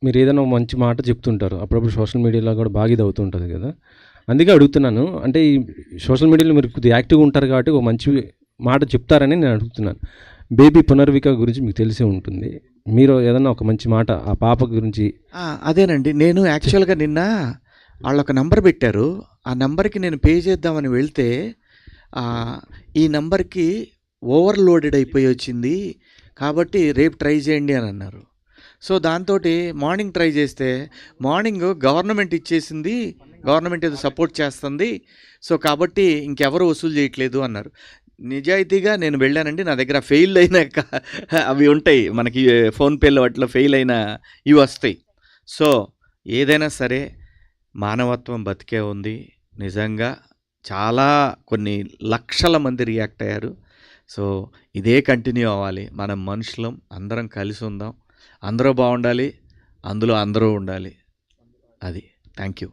మీరు ఏదైనా మంచి మాట చెప్తుంటారు. అప్పుడప్పుడు సోషల్ మీడియాలో కూడా బాగా ఇది అవుతుంటుంది కదా! అందుకే అడుగుతున్నాను. అంటే ఈ సోషల్ మీడియాలో మీరు కొద్దిగా యాక్టివ్‌గా ఉంటారు కాబట్టి ఒక మంచి మాట చెప్తారని నేను అడుగుతున్నాను. బేబీ పునర్విక గురించి మీకు తెలిసే ఉంటుంది. మీరు ఏదన్నా ఒక మంచి మాట ఆ పాప గురించి అదేనండి. నేను యాక్చువల్‌గా నిన్న ఆళ్ళొక నంబర్ పెట్టారు. ఆ నంబర్‌కి నేను పే చేద్దామని వెళ్తే ఈ నంబర్‌కి ఓవర్‌లోడెడ్ అయిపోయి వచ్చింది. కాబట్టి రేపు ట్రై చేయండి అని అన్నారు. సో దాంతోటి మార్నింగ్ ట్రై చేస్తే మార్నింగ్ గవర్నమెంట్ ఇచ్చేసింది. గవర్నమెంట్ ఏదో సపోర్ట్ చేస్తుంది. సో కాబట్టి ఇంకెవరు వసూలు చేయట్లేదు అన్నారు. నిజాయితీగా నేను వెళ్ళానండి. నా దగ్గర ఫెయిల్ అయిన అవి ఉంటాయి. మనకి ఫోన్‌పేలో వాటిలో ఫెయిల్ అయిన ఇవి వస్తాయి. సో ఏదైనా సరే మానవత్వం బతికే ఉంది. నిజంగా చాలా కొన్ని లక్షల మంది రియాక్ట్ అయ్యారు. సో ఇదే కంటిన్యూ అవ్వాలి. మనం మనుషులం, అందరం కలిసి ఉందాం. అందరూ బాగుండాలి, అందులో అందరూ ఉండాలి. అది. Thank you.